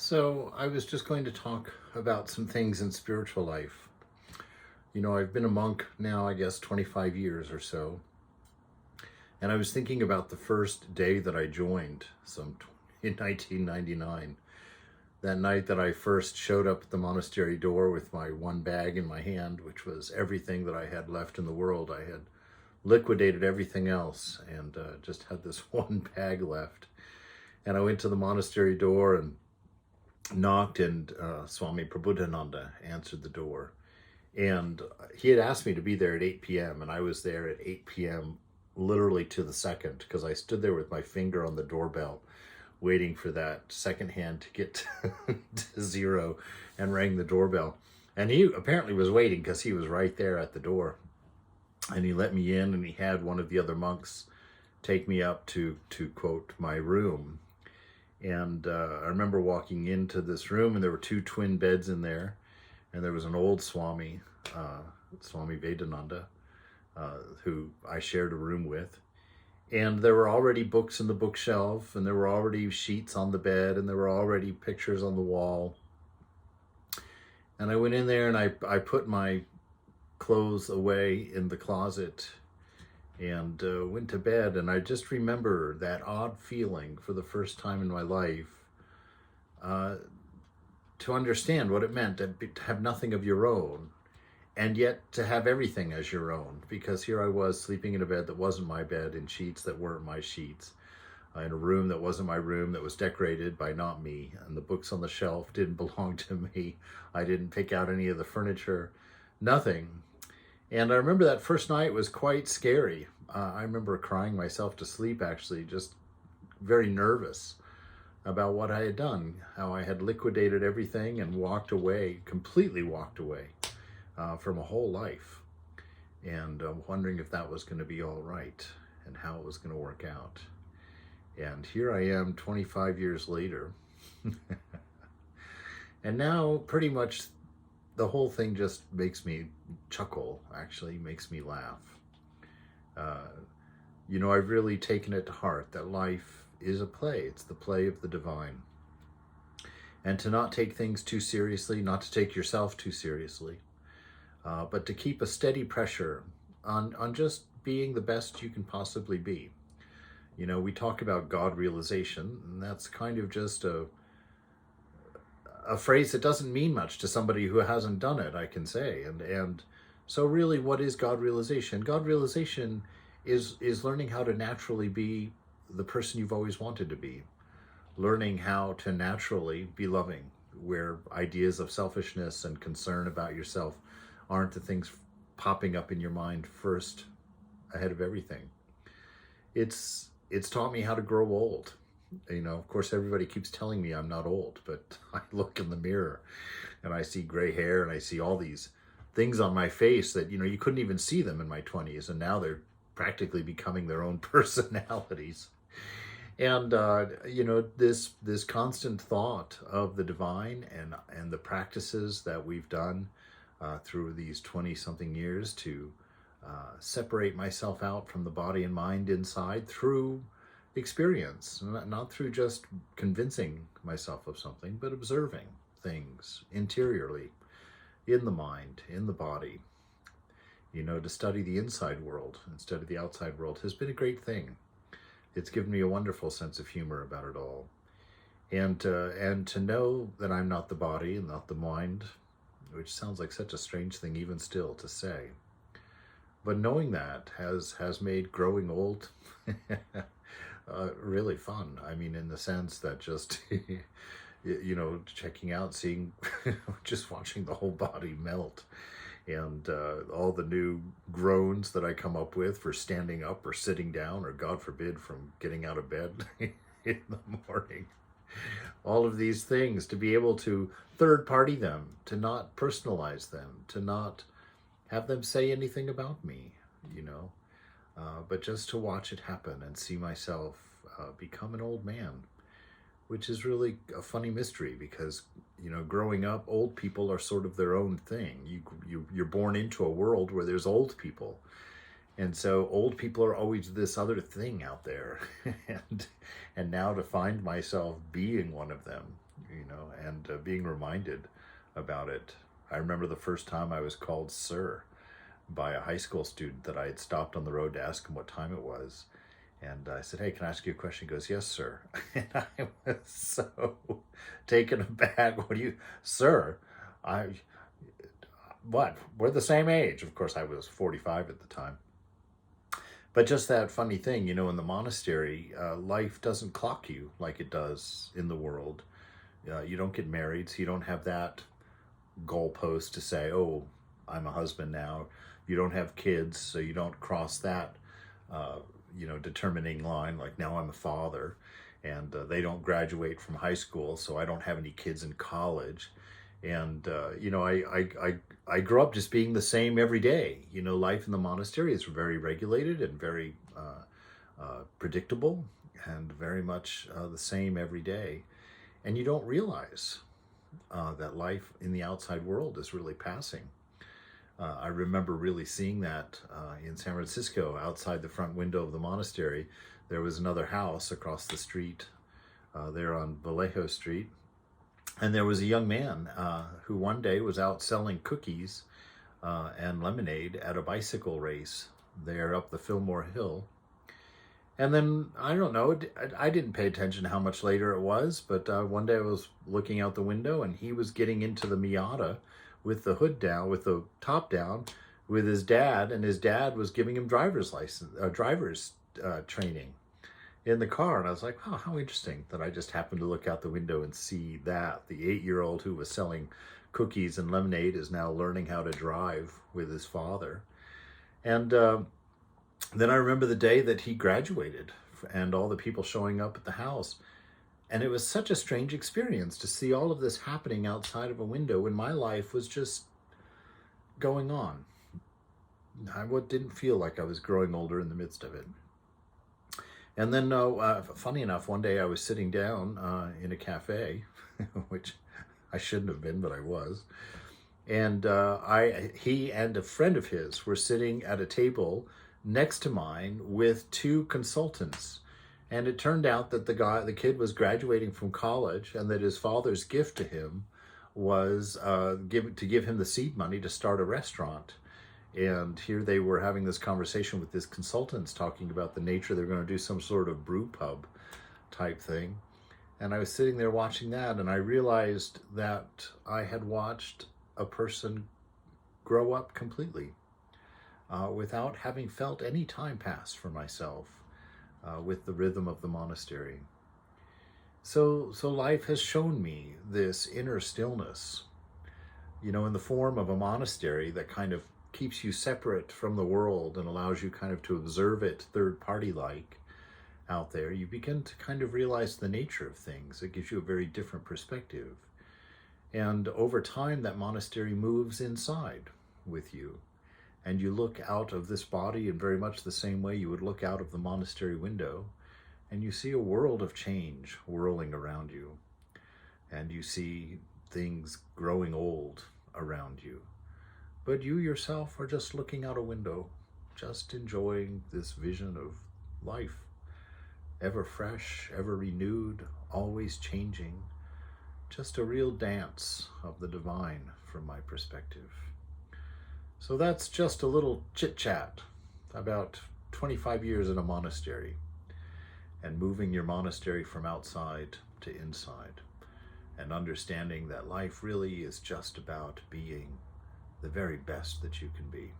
So I was just going to talk about some things in spiritual life. I've been a monk now, I guess, 25 years or so. And I was thinking about the first day that I joined in 1999. That night that I first showed up at the monastery door with my one bag in my hand, which was everything that I had left in the world. I had liquidated everything else and just had this one bag left. And I went to the monastery door and knocked, and Swami Prabodhananda answered the door. And he had asked me to be there at 8 p.m. and I was there at 8 p.m. literally to the second, because I stood there with my finger on the doorbell waiting for that second hand to get to zero, and rang the doorbell. And he apparently was waiting because he was right there at the door. And he let me in, and he had one of the other monks take me up to quote, my room. And I remember walking into this room, and there were two twin beds in there, and there was an old Swami, Swami Vedananda, who I shared a room with. And there were already books in the bookshelf, and there were already sheets on the bed, and there were already pictures on the wall. And I went in there, and I put my clothes away in the closet and went to bed. And I just remember that odd feeling for the first time in my life, to understand what it meant to have nothing of your own, and yet to have everything as your own. Because here I was sleeping in a bed that wasn't my bed, in sheets that weren't my sheets, in a room that wasn't my room, that was decorated by not me, and the books on the shelf didn't belong to me. I didn't pick out any of the furniture, nothing. And I remember that first night was quite scary. I remember crying myself to sleep, actually, just very nervous about what I had done, how I had liquidated everything and walked away, completely walked away from a whole life. And wondering if that was going to be all right and how it was going to work out. And here I am 25 years later. And now pretty much the whole thing just makes me chuckle, actually makes me laugh. I've really taken it to heart that life is a play. It's the play of the divine. And to not take things too seriously, not to take yourself too seriously, but to keep a steady pressure on just being the best you can possibly be. We talk about God realization, and that's kind of just a phrase that doesn't mean much to somebody who hasn't done it, I can say. And so really, what is God realization? God realization is learning how to naturally be the person you've always wanted to be. Learning how to naturally be loving, where ideas of selfishness and concern about yourself aren't the things popping up in your mind first ahead of everything. It's taught me how to grow old. Of course, everybody keeps telling me I'm not old, but I look in the mirror and I see gray hair, and I see all these things on my face that, you couldn't even see them in my 20s, and now they're practically becoming their own personalities. And, this constant thought of the divine and the practices that we've done through these 20-something years to separate myself out from the body and mind inside through experience, not through just convincing myself of something, but observing things interiorly, in the mind, in the body. To study the inside world instead of the outside world has been a great thing. It's given me a wonderful sense of humor about it all. And to know that I'm not the body and not the mind, which sounds like such a strange thing even still to say. But knowing that has made growing old really fun. I mean, in the sense that just, checking out, seeing, just watching the whole body melt. And all the new groans that I come up with for standing up or sitting down, or God forbid, from getting out of bed in the morning. All of these things, to be able to third party them, to not personalize them, to not have them say anything about me, but just to watch it happen and see myself become an old man, which is really a funny mystery, because growing up, old people are sort of their own thing. You're born into a world where there's old people, and so old people are always this other thing out there. And now to find myself being one of them and being reminded about it. I remember the first time I was called sir by a high school student that I had stopped on the road to ask him what time it was. And I said, "Hey, can I ask you a question?" He goes, "Yes, sir." And I was so taken aback. "What do you, sir? I, what? We're the same age." Of course, I was 45 at the time. But just that funny thing, in the monastery, life doesn't clock you like it does in the world. You don't get married, so you don't have that goalpost to say, "Oh, I'm a husband now." You don't have kids, so you don't cross that, determining line, like, now I'm a father. And they don't graduate from high school, so I don't have any kids in college. And I grew up just being the same every day. Life in the monastery is very regulated and very predictable, and very much the same every day. And you don't realize that life in the outside world is really passing. I remember really seeing that in San Francisco. Outside the front window of the monastery, there was another house across the street there on Vallejo Street. And there was a young man who one day was out selling cookies and lemonade at a bicycle race there up the Fillmore Hill. And then, I don't know, I didn't pay attention to how much later it was, but one day I was looking out the window and he was getting into the Miata with the hood down, with the top down, with his dad, and his dad was giving him driver's training in the car. And I was like, "Oh, how interesting," that I just happened to look out the window and see that the 8-year-old who was selling cookies and lemonade is now learning how to drive with his father. And then I remember the day that he graduated and all the people showing up at the house. And it was such a strange experience to see all of this happening outside of a window when my life was just going on. I didn't feel like I was growing older in the midst of it. And then, funny enough, one day I was sitting down in a cafe, which I shouldn't have been, but I was. And he and a friend of his were sitting at a table next to mine with 2 consultants. And it turned out that the kid was graduating from college, and that his father's gift to him was to give him the seed money to start a restaurant. And here they were having this conversation with his consultants, talking about the nature they're going to do some sort of brew pub type thing. And I was sitting there watching that, and I realized that I had watched a person grow up completely without having felt any time pass for myself. With the rhythm of the monastery. So life has shown me this inner stillness, in the form of a monastery that kind of keeps you separate from the world and allows you kind of to observe it third party like out there. You begin to kind of realize the nature of things. It gives you a very different perspective. And over time, that monastery moves inside with you. And you look out of this body in very much the same way you would look out of the monastery window, and you see a world of change whirling around you. And you see things growing old around you. But you yourself are just looking out a window, just enjoying this vision of life, ever fresh, ever renewed, always changing. Just a real dance of the divine from my perspective. So that's just a little chit-chat about 25 years in a monastery and moving your monastery from outside to inside and understanding that life really is just about being the very best that you can be.